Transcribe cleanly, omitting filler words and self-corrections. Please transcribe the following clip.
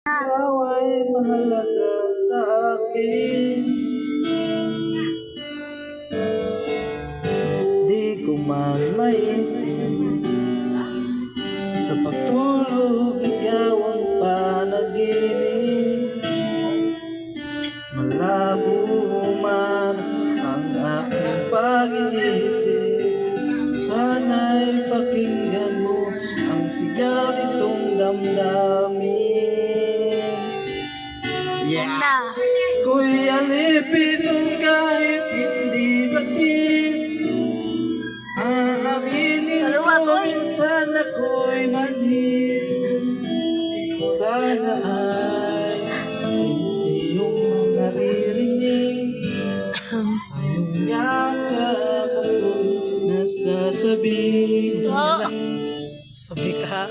Ikaw ay mahalaga sa akin. Di ko man maisip sa pagtulog, ikaw ang panaginip. Malabo man ang aking pag-iisip, sana'y pakinggan mo ang sigaw nitong damdamin. Na. Ko'y alipin kahit hindi batid. Aaminin ko minsan ako'y manhid. Sana ay hindi yung naririnig sa iyong yakap ako'y nasasabi. Sabi ka.